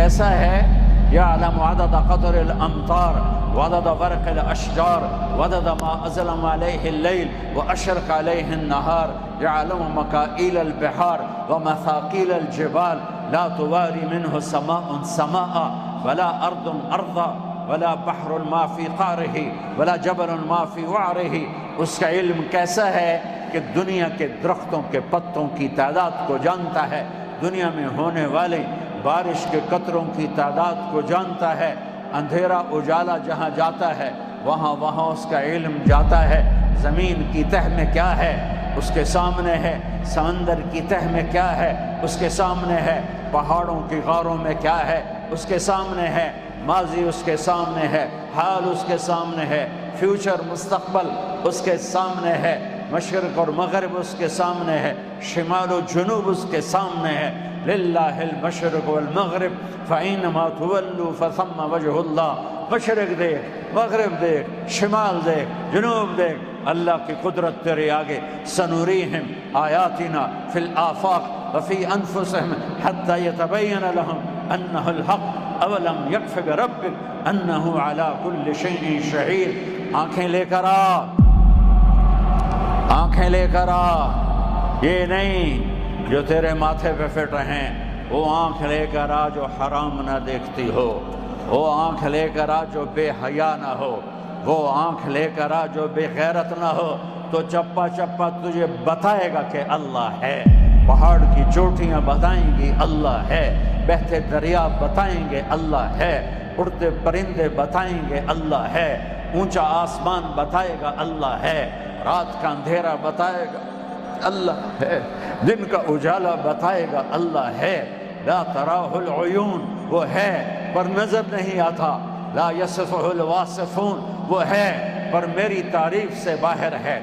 کیسا ہے؟ یعلم عدد قطر الامطار وعدد ورق الاشجار وعدد ما اظلم علیہ اللیل واشرق علیہ النہار یعلم مکائیل البحار ومثاقیل الجبال لا تواری منہ سماء سماء ولا ارض ارضا ولا بحر ما فی قعرہ ولا جبل ما فی وعرہ۔ اس کا علم کیسا ہے کہ دنیا کے درختوں کے پتوں کی تعداد کو جانتا ہے، دنیا میں ہونے والے بارش کے قطروں کی تعداد کو جانتا ہے، اندھیرا اجالا جہاں جاتا ہے وہاں اس کا علم جاتا ہے۔ زمین کی تہ میں کیا ہے اس کے سامنے ہے، سمندر کی تہ میں کیا ہے اس کے سامنے ہے، پہاڑوں کی غاروں میں کیا ہے اس کے سامنے ہے، ماضی اس کے سامنے ہے، حال اس کے سامنے ہے، فیوچر مستقبل اس کے سامنے ہے، مشرق اور مغرب اس کے سامنے ہے، شمال و جنوب اس کے سامنے ہے۔ للہ المشرق والمغرب فإنما تولوا فثم وجہ اللہ۔ مشرق دیکھ، مغرب دیکھ، شمال دیکھ، جنوب دیکھ، اللہ کی قدرت تیرے آگے۔ سنوریہم آیاتنا فی الآفاق وفی انفسہم حتی یتبین لہم انہ الحق اولم یکف بربک انہ علی کل شیء شہید۔ آنکھیں لے کر آ، آنکھیں لے کر آ، یہ نہیں جو تیرے ماتھے پہ فٹ رہے ہیں، وہ آنکھ لے کر آ جو حرام نہ دیکھتی ہو، وہ آنکھ لے کر آ جو بے حیا نہ ہو، وہ آنکھ لے کر آ جو بے غیرت نہ ہو، تو چپا چپا تجھے بتائے گا کہ اللہ ہے۔ پہاڑ کی چوٹیاں بتائیں گی اللہ ہے، بہتے دریا بتائیں گے اللہ ہے، اڑتے پرندے بتائیں گے اللہ ہے، اونچا آسمان بتائے گا اللہ ہے، رات کا اندھیرا بتائے گا اللہ ہے، دن کا اجالا بتائے گا اللہ ہے۔ لا تراہ العیون، وہ ہے پر نظر نہیں آتا، لا یصفہ الواصفون، وہ ہے پر میری تعریف سے باہر ہے،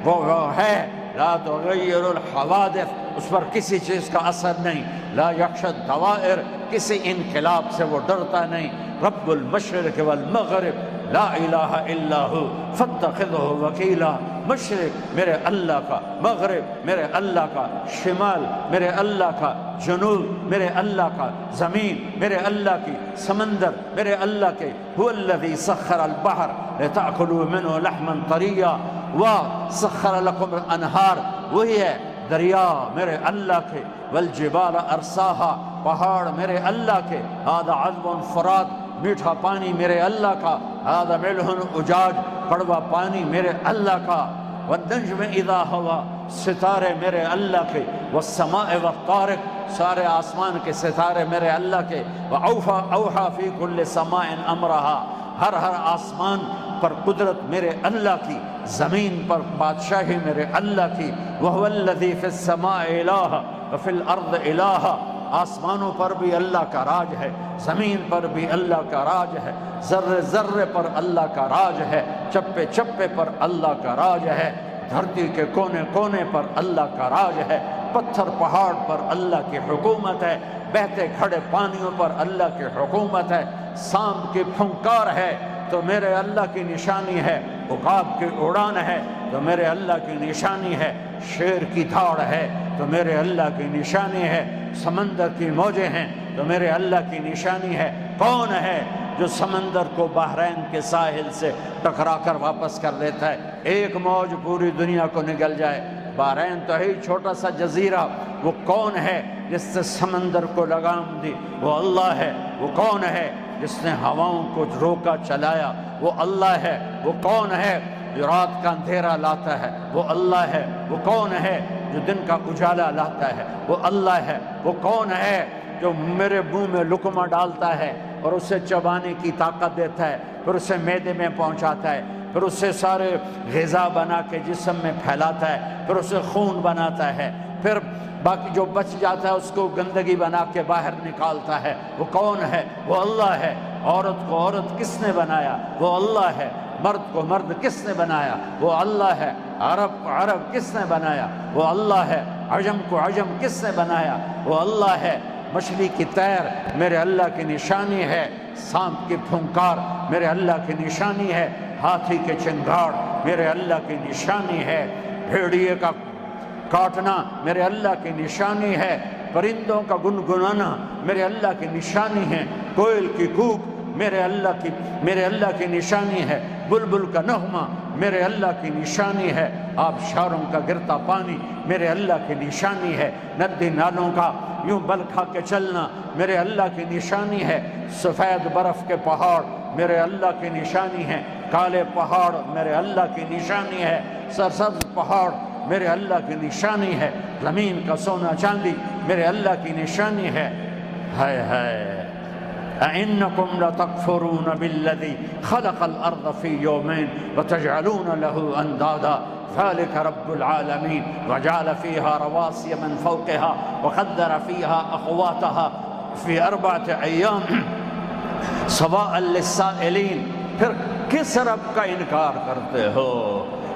وہ ہے لا تغیر الحوادث، اس پر کسی چیز کا اثر نہیں، لا یخشی الدوائر، کسی انقلاب سے وہ ڈرتا نہیں۔ رب المشرق والمغرب لا الہ الا ہو فاتخذہ وکیلا۔ مشرق میرے اللہ کا، مغرب میرے اللہ کا، شمال میرے اللہ کا، جنوب میرے اللہ کا، زمین میرے اللہ کی، سمندر میرے اللہ کے۔ هو الذی سخر البحر لتأکلوا منہ لحما طریا وسخر لکم الانہار، وہی ہے دریا میرے اللہ کے، والجبال ارساہا، پہاڑ میرے اللہ کے، ھذا عذب فرات، میٹھا پانی میرے اللہ کا، ھذا ملح اجاج، کڑوا پانی میرے اللہ کا، والنجم اذا ہوا، ستارے میرے اللہ کے، والسماء والطارق، سارے آسمان کے ستارے میرے اللہ کے، اوحا فی کل سماء امرہا، ہر آسمان پر قدرت میرے اللہ کی، زمین پر بادشاہی میرے اللہ کی۔ وہو الذی فی السماء الہ وفی الارض الہ، آسمانوں پر بھی اللہ کا راج ہے، زمین پر بھی اللہ کا راج ہے، ذرے ذرے پر اللہ کا راج ہے، چپے چپے پر اللہ کا راج ہے، دھرتی کے کونے کونے پر اللہ کا راج ہے، پتھر پہاڑ پر اللہ کی حکومت ہے، بہتے کھڑے پانیوں پر اللہ کی حکومت ہے، سانپ کی پھنکار ہے تو میرے اللہ کی نشانی ہے، عقاب کی اڑان ہے تو میرے اللہ کی نشانی ہے، شیر کی دھاڑ ہے تو میرے اللہ کی نشانی ہے، سمندر کی موجیں ہیں تو میرے اللہ کی نشانی ہے۔ کون ہے جو سمندر کو بحرین کے ساحل سے ٹکرا کر واپس کر لیتا ہے؟ ایک موج پوری دنیا کو نگل جائے، بحرین تو ہے چھوٹا سا جزیرہ، وہ کون ہے جس نے سمندر کو لگام دی؟ وہ اللہ ہے۔ وہ کون ہے جس نے ہواؤں کو روکا چلایا؟ وہ اللہ ہے۔ وہ کون ہے جو رات کا اندھیرا لاتا ہے؟ وہ اللہ ہے۔ وہ کون ہے جو دن کا اجالا لاتا ہے؟ وہ اللہ ہے۔ وہ کون ہے جو میرے منہ میں لقمہ ڈالتا ہے اور اسے چبانے کی طاقت دیتا ہے، پھر اسے معدے میں پہنچاتا ہے، پھر اسے سارے غذا بنا کے جسم میں پھیلاتا ہے، پھر اسے خون بناتا ہے، پھر باقی جو بچ جاتا ہے اس کو گندگی بنا کے باہر نکالتا ہے؟ وہ کون ہے؟ وہ اللہ ہے۔ عورت کو عورت کس نے بنایا؟ وہ اللہ ہے۔ مرد کو مرد کس نے بنایا؟ وہ اللہ ہے۔ عرب کو عرب کس نے بنایا؟ وہ اللہ ہے۔ عجم کو عجم کس نے بنایا؟ وہ اللہ ہے۔ مچھلی کی تیر میرے اللہ کی نشانی ہے، سانپ کی پھنکار میرے اللہ کی نشانی ہے، ہاتھی کے چنگاڑ میرے اللہ کی نشانی ہے، بھیڑیے کا کاٹنا میرے اللہ کی نشانی ہے، پرندوں کا گنگنانا میرے اللہ کی نشانی ہے، کوئل کی کوک میرے اللہ کی نشانی ہے، بلبل کا نغمہ میرے اللہ کی نشانی ہے، آبشاروں کا گرتا پانی میرے اللہ کی نشانی ہے، ندی نالوں کا یوں بل کھا کے چلنا میرے اللہ کی نشانی ہے، سفید برف کے پہاڑ میرے اللہ کی نشانی ہے، کالے پہاڑ میرے اللہ کی نشانی ہے، سرسبز پہاڑ میرے اللہ کی نشانی ہے، زمین کا سونا چاندی میرے اللہ کی نشانی ہے۔ ہائے ہائے اَإِنَّكُمْ لَتَكْفُرُونَ بِالَّذِي خَلَقَ الْأَرْضَ فِي يَوْمَيْنِ وَتَجْعَلُونَ لَهُ أَنْدَادًا ذَلِكَ رَبُّ الْعَالَمِينَ وَجَعَلَ فِيهَا رَوَاسِيَ مِنْ فَوْقِهَا وَقَدَّرَ فِيهَا أَقْوَاتَهَا فِي أَرْبَعَةِ أَيَّامٍ سَوَاءً لِلسَّائِلِينَ۔ پھر کس رب کا انکار کرتے ہو؟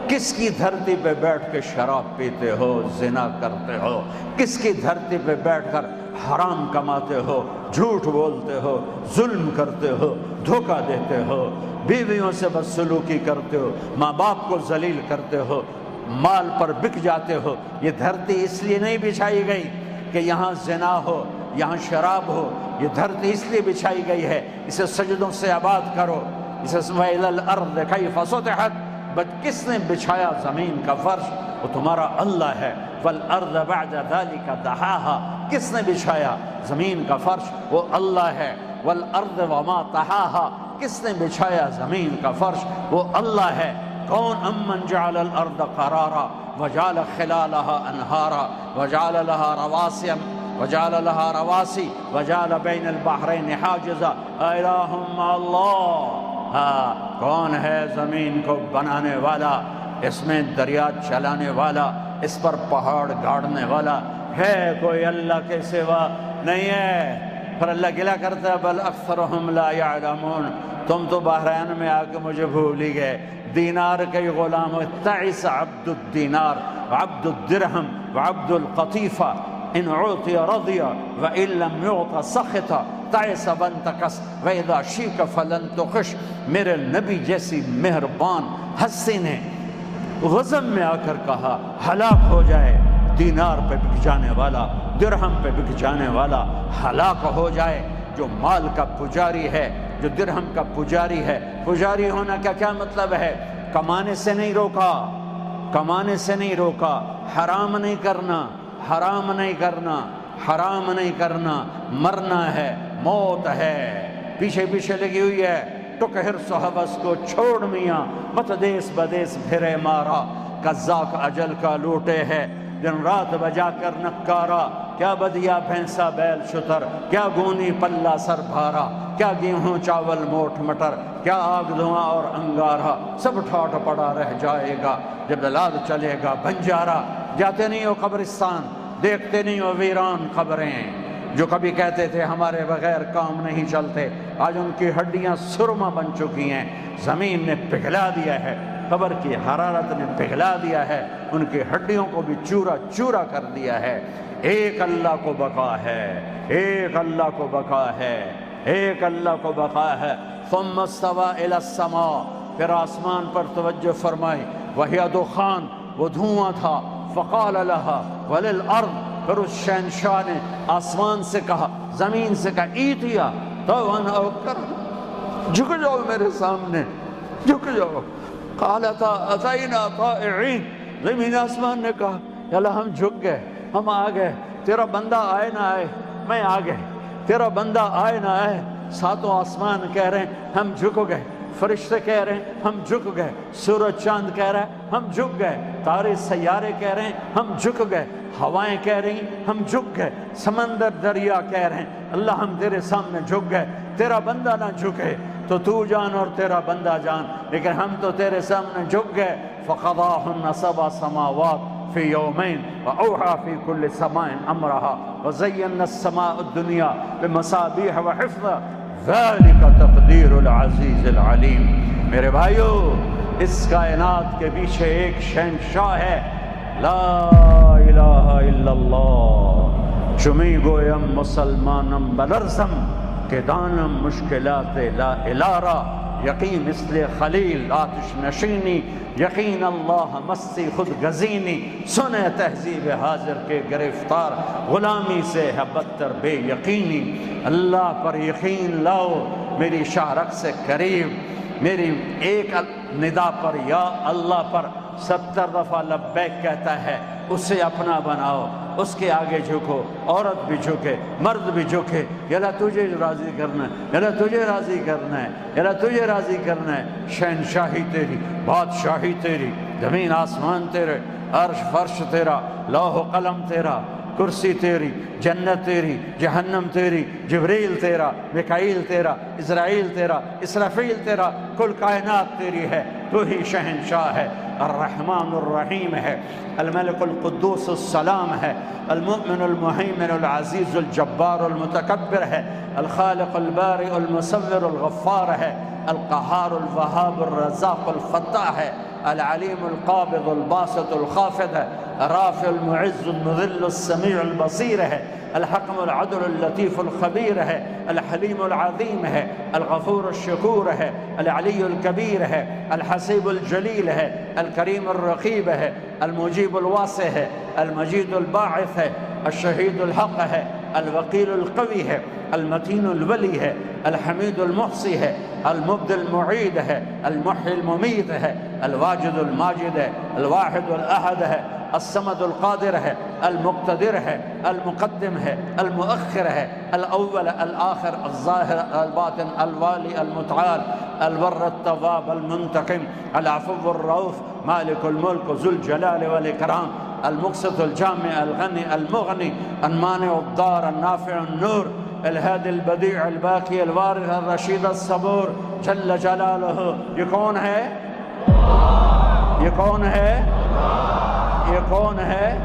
کس کی دھرتی پہ بیٹھ کے شراب پیتے ہو، زنا کرتے ہو؟ کس کی دھرتی پہ بیٹھ کر حرام کماتے ہو، جھوٹ بولتے ہو، ظلم کرتے ہو، دھوکہ دیتے ہو، بیویوں سے بدسلوکی کرتے ہو، ماں باپ کو ذلیل کرتے ہو، مال پر بک جاتے ہو؟ یہ دھرتی اس لیے نہیں بچھائی گئی کہ یہاں زنا ہو، یہاں شراب ہو، یہ دھرتی اس لیے بچھائی گئی ہے اسے سجدوں سے آباد کرو، اسے وَإِلَى الْأَرْضِ كَيْفَ سُطِحَتْ۔ بٹ کس نے بچھایا زمین کا فرش؟ وہ تمہارا اللہ ہے۔ وَالْأَرْضَ بَعْدَ ذَلِكَ دَحَاهَا۔ کس نے بچھایا زمین کا فرش؟ وہ اللہ ہے۔ وَالْأَرْضَ وَمَا طَحَاهَا۔ کس نے بچھایا زمین کا فرش؟ وہ اللہ ہے۔ کون امن جعل الارض قرارا وجعل خلالها انہارا وجعل لها رواسي وجعل بين البحرين حاجزا الہ مع اللہ۔ ہاں، کون ہے زمین کو بنانے والا، اس میں دریا چلانے والا، اس پر پہاڑ گاڑنے والا؟ ہے کوئی اللہ کے سوا؟ نہیں ہے۔ پھر اللہ گلہ کرتا ہے بل اکثرهم لا يعلمون۔ تم تو بحرین میں آ کے مجھے بھول ہی گئے، دینار کے غلام ہو۔ تعس عبد الدینار وعبد الدرہم وعبد القطیفہ ان عطی رضی وان لم یعط سخط تعس وانتکس واذا شیک فلن تخش۔ میرے نبی جیسی مہربان ہستی نے غضب میں آ کر کہا ہلاک ہو جائے دینار پہ بک جانے والا، درہم پہ بک جانے والا ہلاک ہو جائے۔ جو مال کا پجاری ہے، جو درہم کا پجاری ہے، پجاری ہونا کا کیا مطلب ہے؟ کمانے سے نہیں روکا، کمانے سے نہیں روکا، حرام نہیں کرنا، حرام نہیں کرنا، حرام نہیں کرنا، مرنا ہے، موت ہے، پیچھے پیچھے لگی ہوئی ہے۔ ٹکہر صحبس کو چھوڑ میاں، مت دیس بدیس پھرے مارا، قزاق اجل کا لوٹے ہے، دن رات بجا کر نکارا، کیا بدیا بھینسا بیل شتر، کیا گونی پلہ سر بھارا، کیا گیہوں چاول موٹ مٹر، کیا آگ دھواں اور انگارا، سب ٹھاٹ پڑا رہ جائے گا جب دلال چلے گا بنجارا۔ جاتے نہیں ہو قبرستان، دیکھتے نہیں ہو ویران قبریں، جو کبھی کہتے تھے ہمارے بغیر کام نہیں چلتے، آج ان کی ہڈیاں سرما بن چکی ہیں، زمین نے پگھلا دیا ہے، قبر کی حرارت نے پگھلا دیا ہے، ان کی ہڈیوں کو بھی چورا چورا کر دیا ہے۔ ایک اللہ کو بقا ہے، ایک اللہ کو بقا ہے، ایک اللہ کو بقا ہے۔ ثم استوى الى السماء، پھر آسمان پر توجہ فرمائی، وہی دخان، وہ دھواں تھا، فقال لها وللارض، پھر اس شہنشاہ نے آسمان سے کہا، زمین سے کہا، ایتیا طوعا او کرها، جھک جاؤ میرے سامنے، جھک جاؤ۔ قالتا اتینا طائعین، زمین آسمان نے کہا یا اللہ ہم جھک گئے، ہم آ گئے، تیرا بندہ آئے نہ آئے میں آ گئے، تیرا بندہ آئے نہ آئے۔ ساتوں آسمان کہہ رہے ہیں ہم جھک گئے، فرشتے کہہ رہے ہیں ہم جھک گئے، سورج چاند کہہ رہا ہے ہم جھک گئے، تارے سیارے کہہ رہے ہیں ہم جھک گئے، ہوائیں کہہ رہی ہیں ہم جھک گئے، سمندر دریا کہہ رہے ہیں اللہ ہم تیرے سامنے جھک گئے۔ تیرا بندہ نہ جھکے تو تو جان اور تیرا بندہ جان، لیکن ہم تو تیرے سامنے جھک گئے۔ فقضاهن 7 سماوات في يومين وأوحى في كل سماء أمرها وزينا السماء الدنيا بمصابيح وحفظا ذلك تقدير العزيز العليم۔ میرے بھائیو، اس کائنات کے پیچھے ایک شہنشاہ ہے، لا الہ الا اللہ۔ چمی گویم مسلمانم بلرزم کہ دانم مشکلات لا الارا، یقین مثل خلیل آتش نشینی، یقین اللہ مستی خود گزینی، سنے تہذیب حاضر کے گرفتار، غلامی سے ہے بدتر بے یقینی۔ اللہ پر یقین لاؤ میری شاہرگ سے قریب، میری ایک ندا پر یا اللہ پر 70 دفعہ لبیک کہتا ہے، اسے اپنا بناؤ، اس کے آگے جھکو، عورت بھی جھکے، مرد بھی جھکے، یا اللہ تجھے راضی کرنا ہے، یا اللہ تجھے راضی کرنا ہے، یا اللہ تجھے راضی کرنا ہے۔ شہنشاہی تیری، بادشاہی تیری، زمین آسمان تیرے، عرش فرش تیرا، لوح و قلم تیرا، کرسی تیری، جنت تیری، جہنم تیری، جبریل تیرا، میکائیل تیرا، اسرائیل تیرا، اسرافیل تیرا، کل کائنات تیری ہے، تو ہی شہنشاہ ہے، الرحمن الرحیم ہے، الملک القدوس السلام ہے، المؤمن المہیمن العزیز الجبار المتکبر ہے، الخالق البارئ المصور الغفار ہے، القہار الوہاب الرزاق الفتاح ہے، العلیم القابض الباسط الخافض ہے، الرافع المعز المذل السمیع البصیر ہے، الحکم العدل اللطیف الخبیر ہے، الحلیم العظیم ہے، الغفور الشکور ہے، العلی الکبیر ہے، الحسیب الجلیل ہے، الکریم الرقیب ہے، المجیب الواسع ہے، المجید الباعث ہے، الشہید الحق ہے، الوکیل القوی ہے، المتین الولی ہے، الحمید المحصی ہے، المبدی المعید ہے، المحی الممید ہے، الواجد الماجد ہے، الواحد الاحد ہے، الصمد القادر ہے، المقتدر ہے، المقدم ہے، المؤخر ہے، الاول الآخر الظاہر الباطن الوالی المتعال البر التواب المنتقم العفو الرؤوف مالک الملک ذو الجلال والاکرام المقسط الجامع الغنی المغنی المانع الضار النافع النور الہادی البدیع الباقی الوارث الرشید الصبور جل جلالہ۔ یہ کون ہے؟ یہ کون ہے؟ یہ کون ہے؟